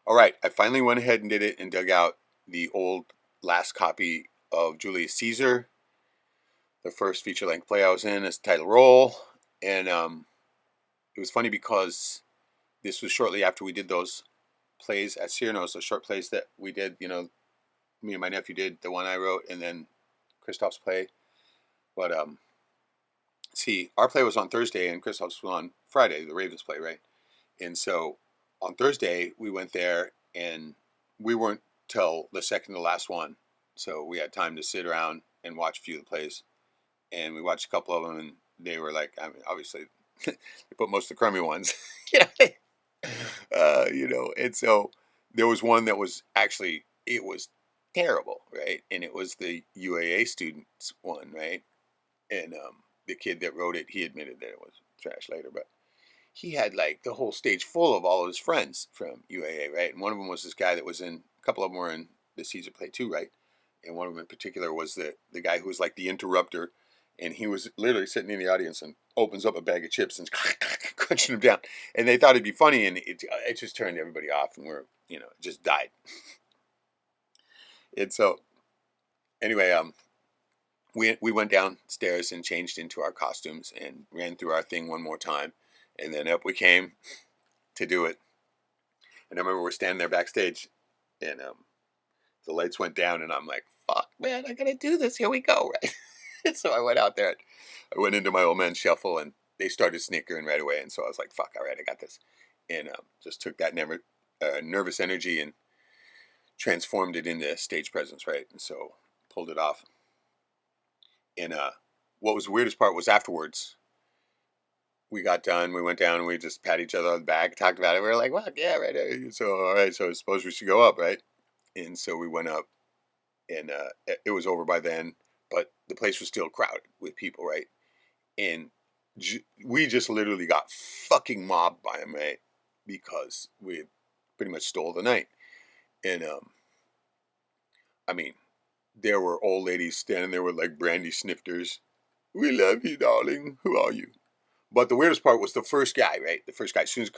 All right, I finally went ahead and did it and dug out the old last copy of Julius Caesar, the first feature-length play I was in as title role. And it was funny because this was shortly after we did those plays at Cyrano's, those short plays that we did, you know, me and my nephew did, the one I wrote, and then Christoph's play. But see, our play was on Thursday and Christoph's was on Friday, the Ravens play, right? And so on Thursday, we went there and we weren't till the second to last one. So we had time to sit around and watch a few of the plays. And we watched a couple of them and they were like, I mean, obviously, they put most of the crummy ones, you know, and so there was one that was actually, it was terrible, right? And it was the UAA students one, right? And the kid that wrote it, he admitted that it was trash later, but he had like the whole stage full of all of his friends from UAA, right? And one of them was this guy that was in, a couple of them were in the Caesar play too, right? And one of them in particular was the guy who was like the interrupter, and he was literally sitting in the audience and opens up a bag of chips and crunching them down. And they thought it'd be funny, and it just turned everybody off, and we're, you know, it just died. And so, anyway, we went downstairs and changed into our costumes and ran through our thing one more time. And then up we came to do it. And I remember we're standing there backstage, and the lights went down, and I'm like, fuck, man, I gotta do this. Here we go, right? And so I went out there. I went into my old man shuffle, and they started snickering right away. And so I was like, fuck, all right, I got this. And just took that nervous energy and transformed it into stage presence, right? And so pulled it off. And what was the weirdest part was afterwards, we got done, we went down, and we just pat each other on the back, talked about it. We were like, well, yeah, right. So, all right, so I suppose we should go up, right? And so we went up, and it was over by then, but the place was still crowded with people, right? And we just literally got fucking mobbed by them, right? Because we pretty much stole the night. And, I mean, there were old ladies standing there with like brandy snifters. We love you, darling. Who are you? But the weirdest part was the first guy, right? The first guy. As soon as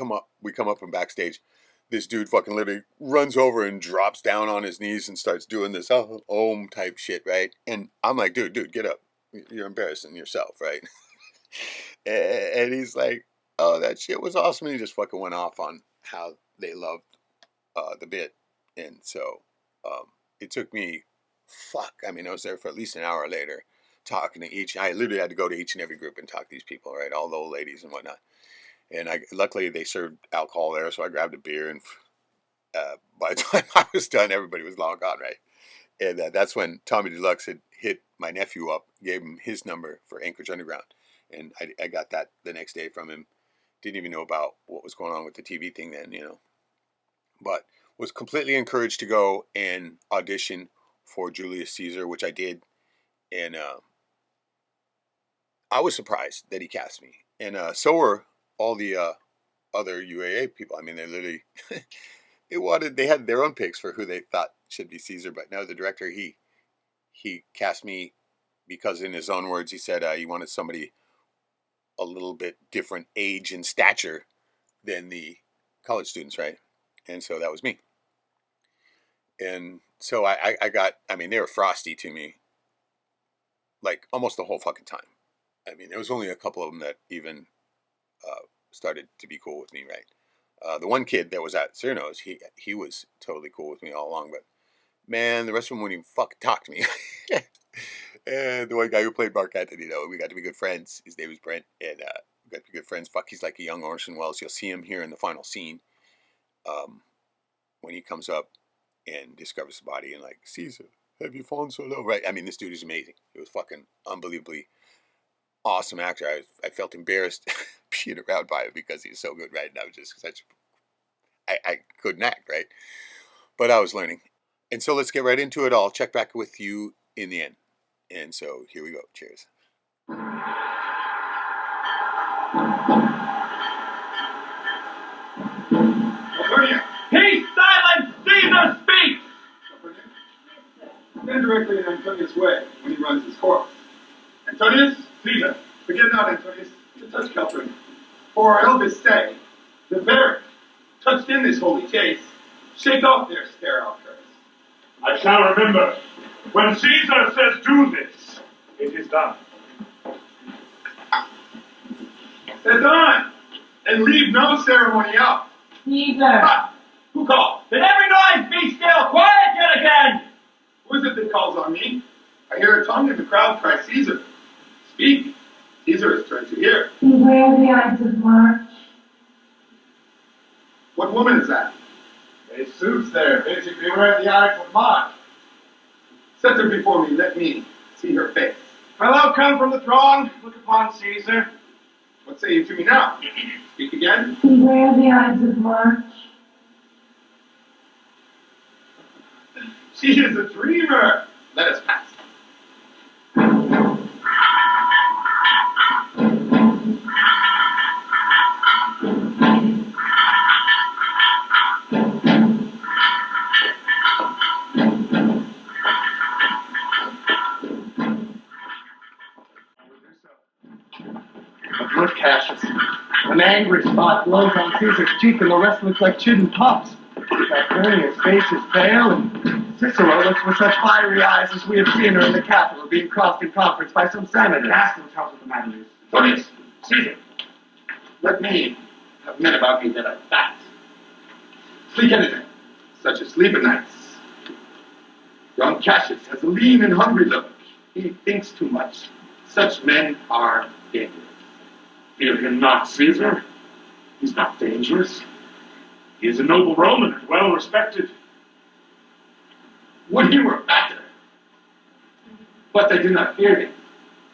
we come up from backstage, this dude fucking literally runs over and drops down on his knees and starts doing this Om type shit, right? And I'm like, dude, get up. You're embarrassing yourself, right? And he's like, oh, that shit was awesome. And he just fucking went off on how they loved the bit. And so it took me, I mean, I was there for at least an hour later, talking to each. I literally had to go to each and every group and talk to these people, right? All the old ladies and whatnot. And luckily they served alcohol there, so I grabbed a beer, and by the time I was done, everybody was long gone, right? And that's when Tommy Deluxe had hit my nephew up, gave him his number for Anchorage Underground, and I got that the next day from him. Didn't even know about what was going on with the TV thing then, you know. But was completely encouraged to go and audition for Julius Caesar, which I did, and I was surprised that he cast me, and so were all the other UAA people. I mean, they literally they had their own picks for who they thought should be Caesar, but no, the director he cast me because, in his own words, he said he wanted somebody a little bit different age and stature than the college students, right? And so that was me. And so I got, I mean, they were frosty to me, like almost the whole fucking time. I mean, there was only a couple of them that even started to be cool with me, right? The one kid that was at Cyrano's, he was totally cool with me all along, but man, the rest of them wouldn't even fucking talk to me. And the one guy who played Mark Anthony, you know, we got to be good friends. His name was Brent, and we got to be good friends. Fuck, he's like a young Orson Welles. You'll see him here in the final scene when he comes up and discovers the body and like, Caesar, have you fallen so low? Right? I mean, this dude is amazing. It was fucking unbelievably awesome actor. I felt embarrassed being around by him because he's so good, right? And I was just I couldn't act, right? But I was learning. And so let's get right into it. I'll check back with you in the end. And so here we go. Cheers. Peace, silence, Caesar speaks! Stand directly in Antonius' way when he runs his course. Antonius, Caesar. Forget not, Antonius, to touch Calpurnia. For our eldest say, the Baron, touched in this holy chase, Shake off their sterile curse. I shall remember. When Caesar says do this, it is done. Set on, and leave no ceremony out. Caesar. Ha! Who called? Let every noise be still. Quiet yet again. Who is it that calls on me? I hear a tongue in the crowd cry, Caesar. Speak. Caesar is turned to hear. Beware the Ides of March. What woman is that? It suits there. Basically, beware the Ides of March. Set her before me. Let me see her face. Fellow, come from the throng. Look upon Caesar. What say you to me now? Speak again. Beware the Ides of March. She is a dreamer. Let us pass. Look, Cassius. An angry spot blows on Caesar's cheek and the rest looks like chidden pups. His face is pale, and Cicero looks with such fiery eyes as we have seen her in the Capitol being crossed in conference by some senators. Ask them what the matter is. Julius Caesar, let me have men about me that are fat. Speak anything, such as sleep nights. Young Cassius has a lean and hungry look. He thinks too much. Such men are dangerous. Fear him not, Caesar. He's not dangerous. He is a noble Roman and well respected. Would he were fatter. But they do not fear him.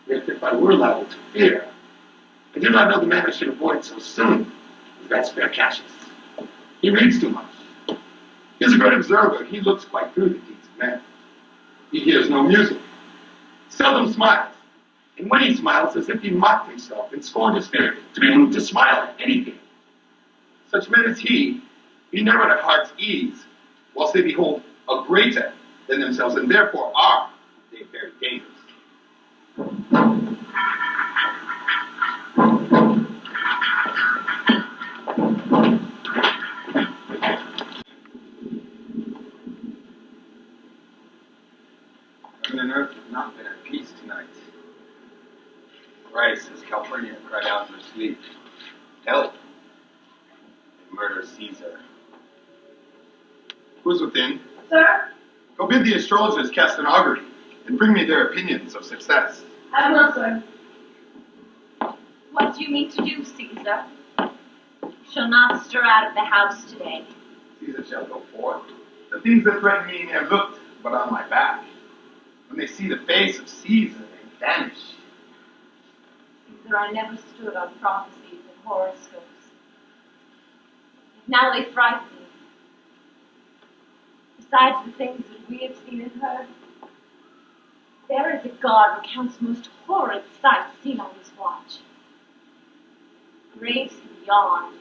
Yet if I were liable to fear, I do not know the man I should avoid so soon as that spare Cassius. He reads too much. He is a great observer. He looks quite through the deeds of men. He hears no music. Seldom smiles. And when he smiles, as if he mocked himself and scorned his spirit to be moved to smile at anything. Such men as he be never at heart's ease, whilst they behold a greater than themselves, and therefore are they very dangerous. Heaven and earth have not been at peace tonight. Thrice has Calpurnia cried out in her sleep, help, and murder Caesar. Who's within? Sir, Go bid the astrologers cast an augury, and bring me their opinions of success. I will, sir. What do you mean to do, Caesar? You shall not stir out of the house today. Caesar shall go forth. The things that threaten me have looked but on my back. When they see the face of Caesar, they vanish. Caesar, I never stood on prophecies and horoscopes. Now they frighten me. Besides the things that we have seen and heard, there is a God recounts most horrid sights seen on his watch. Graves have yawned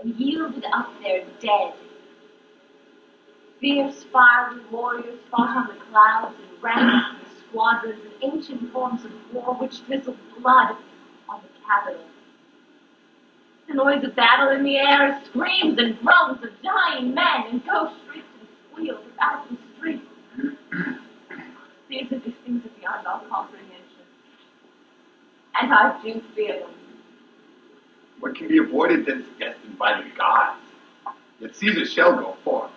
and yielded up their dead. Fierce, fiery warriors fought on the clouds in ranks and squadrons and ancient forms of war which drizzled blood on the Capitol. The noise of battle in the air, screams and groans of dying men, and ghost shrieks and squeals about the streets. These things are beyond our comprehension, and I do fear them. What can be avoided that is destined by the gods? Yet Caesar shall go forth.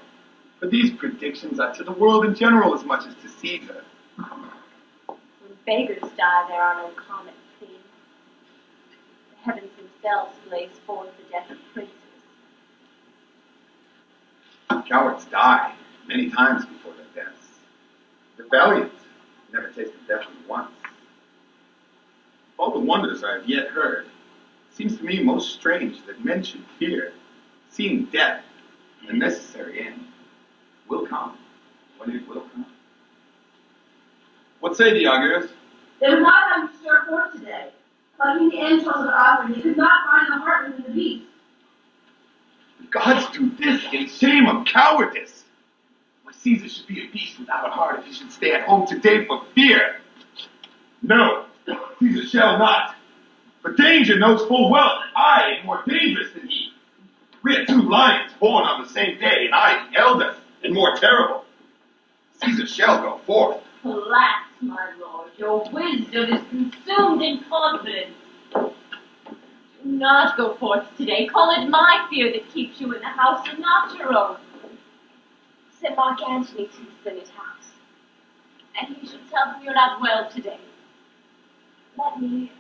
But these predictions are to the world in general as much as to Caesar. When beggars die, there are no comets seen. The heavens themselves blaze forth the death of princes. Cowards die many times before their deaths. The valiant never tasted death but once. All the wonders I have yet heard, it seems to me most strange that men should fear seeing death, the necessary end, will come when it will come. What say the augurs? They would not have you stir forth today. Plucking the entrails of the offering, they could not find the heart within the beast. The gods do this in shame of cowardice. Why Caesar should be a beast without a heart if he should stay at home today for fear. No, Caesar shall not. For danger knows full well that I am more dangerous than he. We are two lions born on the same day, and I the elder. more terrible. Caesar shall go forth. Alas, my lord, your wisdom is consumed in confidence. Do not go forth today. Call it my fear that keeps you in the house and not your own. Send Mark Antony to the Senate house, and he should tell them you're not well today. Let me,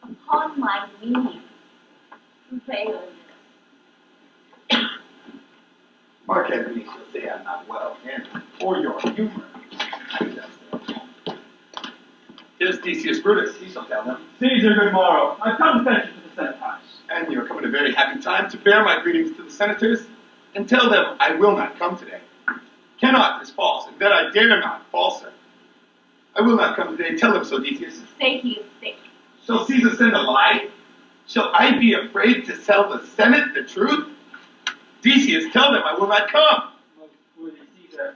upon my knees, prevail in this. Mark Antony shall say I'm not well, and for your humor. Here's Decius Brutus, he shall tell them. Caesar, good morrow. I've come to fetch you to the Senate house. And you are come at a very happy time to bear my greetings to the senators, and tell them I will not come today. Cannot is false, and that I dare not, falser. I will not come today. Tell them so, Decius. Say he is sick. Shall Caesar send a lie? Shall I be afraid to tell the Senate the truth? Decius, tell them I will not come. Caesar,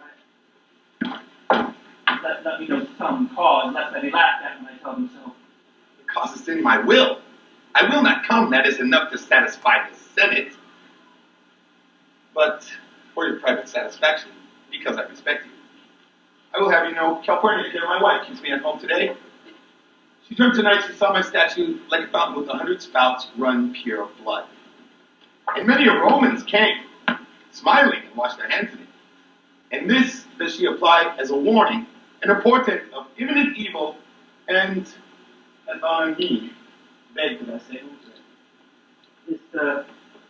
let me know some cause, lest I be laughed at when I tell them so. The cause is in my will. I will not come. That is enough to satisfy the Senate. But for your private satisfaction, because I respect you, I will have you know, Calpurnia here, my wife, keeps me at home today. She turned tonight, she saw my statue like a fountain with 100 spouts run pure blood. And many a Romans came, smiling, and washed their hands in it. And this does she apply as a warning and a portent of imminent evil, and as on me, beg that I say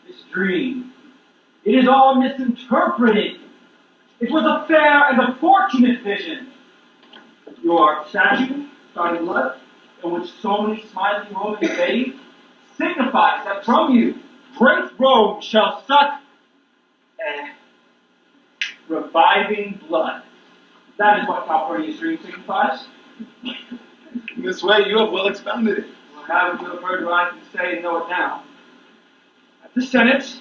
This dream, it is all misinterpreted. It was a fair and a fortunate vision. Your statue, starting blood, in which so many smiling Romans bathed, signifies that from you, great Rome shall suck reviving blood. That is what Calpurnia's dream signifies. In this way, you have well expounded it. Well, haven't you heard what I can say and know it now? The Senate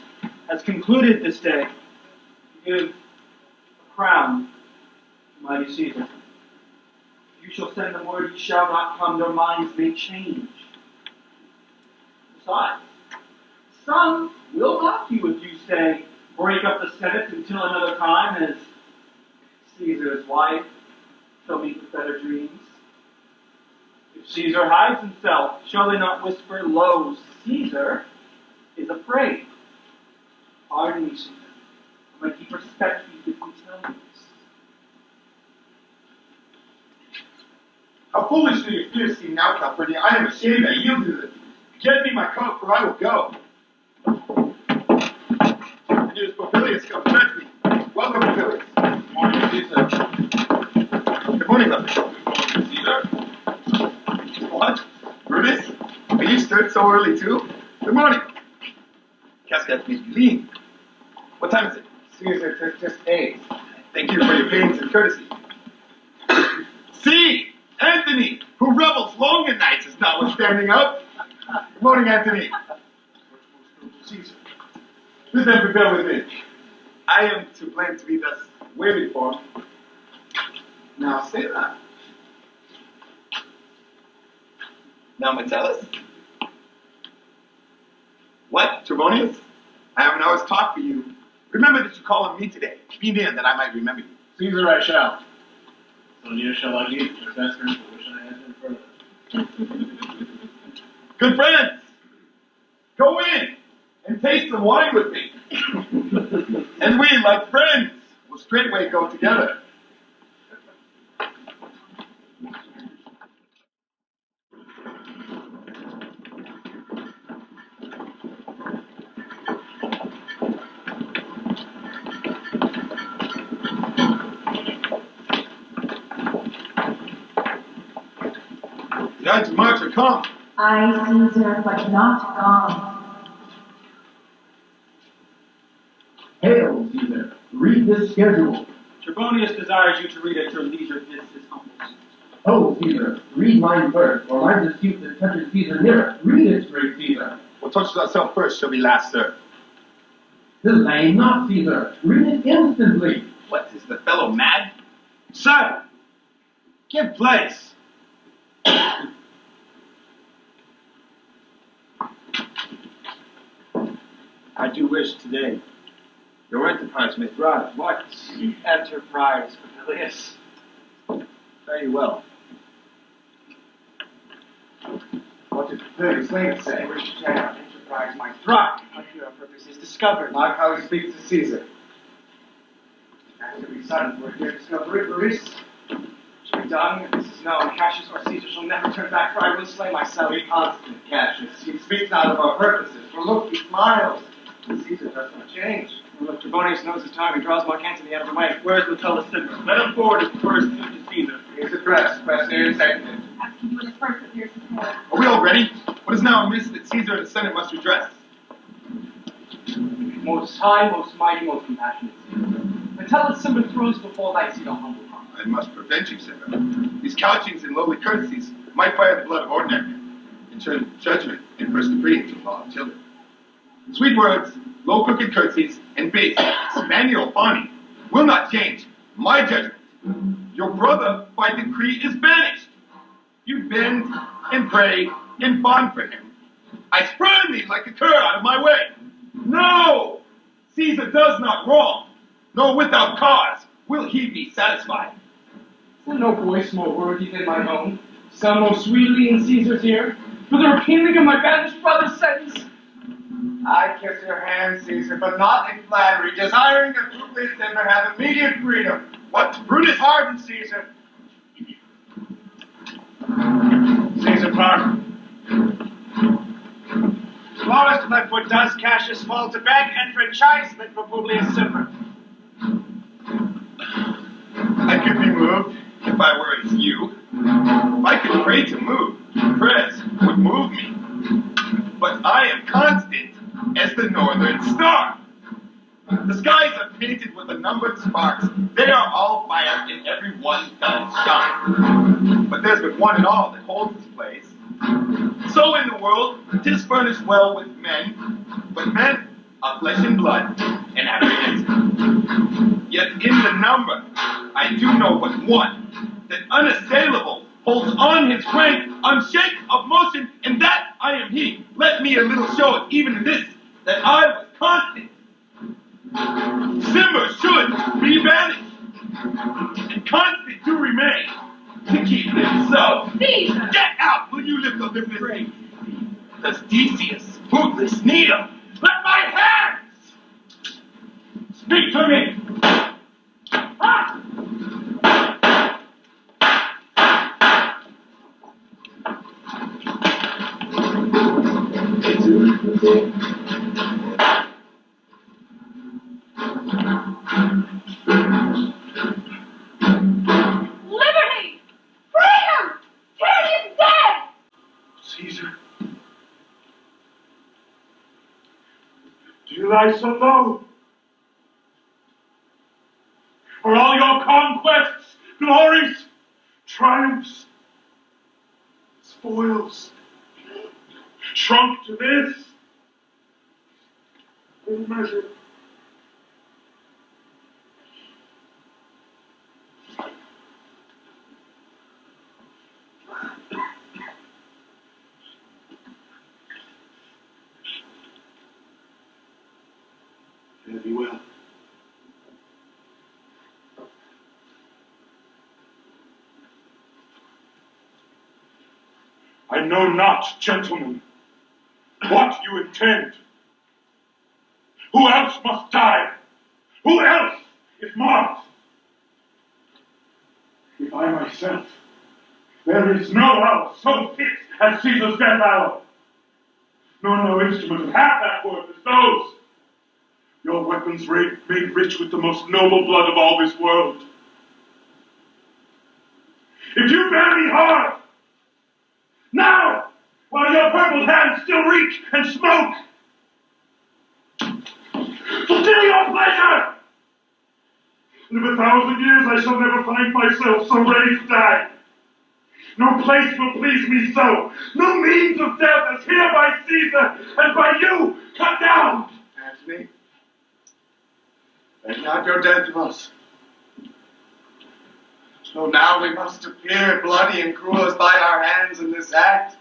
has concluded this day to give a crown to mighty Caesar. You shall send them word, ye shall not come, their minds may change. Besides, some will mock you if you say, break up the Senate until another time, as Caesar's wife shall meet with better dreams. If Caesar hides himself, shall they not whisper, lo, Caesar is afraid? Pardon me, Caesar. I might keep respect for you if we tell you this. How foolish do your fears seem now, Calpurnia. I am ashamed I yielded to it. Get me my coat, for I will go. And here's Popilius come to fetch me. Welcome, Popilius. Good morning, Caesar. Good morning, Lovely. Good morning, Caesar. What? Brutus? Are you stirred so early, too? Good morning. Cascade made you lean. What time is it? Caesar, just 8. Thank you for your pains and courtesy. See! Anthony, who revels long in nights, is notwithstanding up. Good morning, Anthony. Caesar. Please then prepare with me. I am to blame to be thus waited for. Now say that. Now, Metellus? What, Trebonius? I have an hour's talk for you. Remember that you call on me today. Be near that I might remember you. Caesar, I shall. So near shall I be, for vestments, for which I had been further. Good friends, go in and taste some wine with me. And we, like friends, will straightway go together. The Ides of March are come. I, Caesar, but not gone. Hail, Caesar. Read this schedule. Trebonius desires you to read at your leisure his uncles. Oh, Caesar, read mine first, or my dispute that touches Caesar nearest. Read it, great Caesar. What touches ourselves first shall be last, sir. Delay not, Caesar. Read it instantly. What, is the fellow mad? Sir, give place. I do wish today Your enterprise may thrive. What enterprise, Julius? Very well. What did FREAKIN'STEIN say? Which enterprise might thrive? Until our purpose is discovered. Mark how he speaks to Caesar. Has to be sudden for your discovery, Brutus. Should be done. If this is known, Cassius or Caesar shall never turn back, for I will slay myself. Be constant, Cassius. He speaks not of our purposes. For look, he smiles. And Caesar does not change. Well, look, Trebonius knows his time. He draws Mark Antony out of the way. Where's Metellus Civic? Let him forward his first to Caesar. He's addressed. Questioner is seconded. Asking you in his first appears his head. Are we all ready? What is now amiss that Caesar and the Senate must redress? Most high, most mighty, most compassionate Caesar. Metellus Civic throws before thy seat a humble heart. I must prevent you, Civic. These couchings and lowly courtesies might fire the blood of ordinary men, and turn judgment and first degree into law of children. Sweet words, low crooked curtsies, and base, manual fawning will not change my judgment. Your brother, by decree, is banished. You bend and pray and bond for him. I spurn thee like a cur out of my way. No! Caesar does not wrong, nor without cause will he be satisfied. Is there no voice more worthy than my own? Sung most sweetly in Caesar's ear, for the repealing of my banished brother's sentence. I kiss your hand, Caesar, but not in flattery, desiring that Publius Caesar have immediate freedom. What? Brutus? Pardon, Caesar. Caesar, pardon. Smallest of my foot does Cassius fall to beg enfranchisement for Publius Caesar. I could be moved if I were as you. If I could pray to move, prayers would move me. But I am constant as the northern star. The skies are painted with unnumbered sparks. They are all fire, and every one does shine. But there's but one in all that holds its place. So in the world, 'tis furnished well with men, but men are flesh and blood, and apprehensive. Yet in the number, I do know but one, that unassailable holds on his rank, unshaken of motion, and that I am he. Let me a little show it, even in this, that I was constant. Simba should be banished, and constant to remain, to keep them so. Caesar! Get out! Will you lift the lipless? Does Decius, bootless, kneel? Let my hands speak to me! Ah! Liberty! Freedom! Tyranny is dead! Caesar, do you lie so low? Are all your conquests, glories, triumphs, spoils shrunk to this? In measure. Fare thee well. I know not, gentlemen, what you intend. Who else must die? Who else is marked? If I myself, there is no hour so fit as Caesar's death hour, nor no instrument of half that worth as those. Your weapons made rich with the most noble blood of all this world. If you bear me hard, now, while your purple hands still reek and smoke, fulfill your pleasure! In 1,000 years I shall never find myself so ready to die. No place will please me so. No means of death as here by Caesar and by you cut down. Antony, make not your death of us. So now we must appear bloody and cruel as by our hands in this act.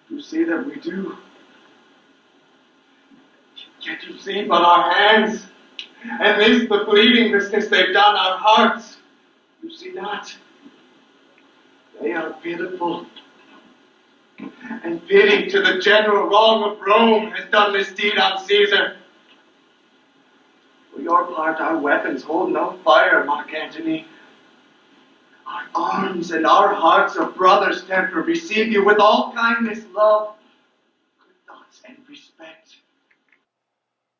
You see that we do. Can't you see but our hands And this, the bleedingness they've done our hearts. You see not? They are pitiful. And pity to the general wrong of Rome has done this deed on Caesar. For your part, our weapons hold no fire, Mark Antony. Our arms and our hearts of brother's temper receive you with all kindness, love, good thoughts, and respect.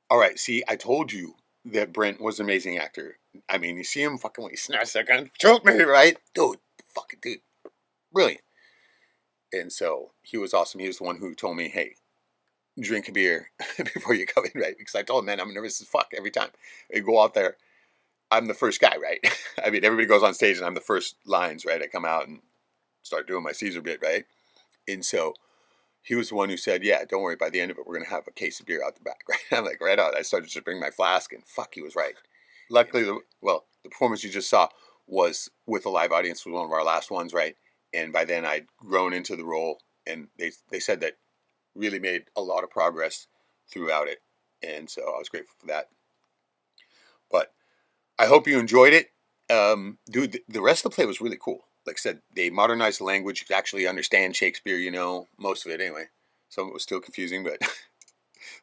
All right, see, I told you that Brent was an amazing actor. I mean, you see him fucking when he snaps that gun, choke me, right? Dude, fucking dude. Brilliant. And so he was awesome. He was the one who told me, hey, drink a beer before you come in, right? Because I told him, man, I'm nervous as fuck every time. I go out there, I'm the first guy, right? I mean, everybody goes on stage and I'm the first lines, right? I come out and start doing my Caesar bit, right? And so he was the one who said, yeah, don't worry, by the end of it, we're going to have a case of beer out the back, right? I'm like, right on. I started to bring my flask and fuck, he was right. Luckily, the performance you just saw was with a live audience, was one of our last ones, right? And by then I'd grown into the role, and they said that really made a lot of progress throughout it. And so I was grateful for that. But I hope you enjoyed it. Dude, the rest of the play was really cool. Like I said, they modernized the language. You could actually understand Shakespeare, you know, most of it anyway. Some of it was still confusing, but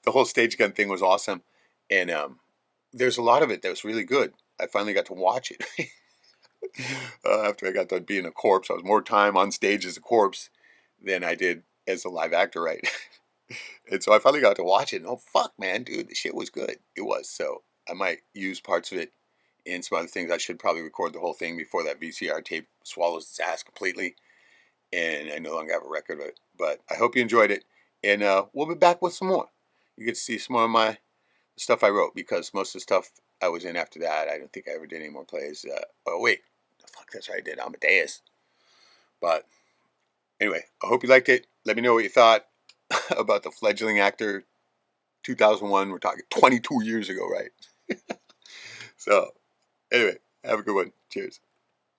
the whole stage gun thing was awesome. And there's a lot of it that was really good. I finally got to watch it. After I got done being a corpse, I was more time on stage as a corpse than I did as a live actor, right? And so I finally got to watch it. And oh, fuck, man, dude, the shit was good. It was. So I might use parts of it and some other things. I should probably record the whole thing before that VCR tape swallows its ass completely. And I no longer have a record of it. But I hope you enjoyed it. And we'll be back with some more. You get to see some more of my stuff I wrote, because most of the stuff I was in after that, I don't think I ever did any more plays. Oh, wait. Fuck, that's right, I did Amadeus. But anyway, I hope you liked it. Let me know what you thought about the fledgling actor 2001. We're talking 22 years ago, right? So anyway, have a good one. Cheers.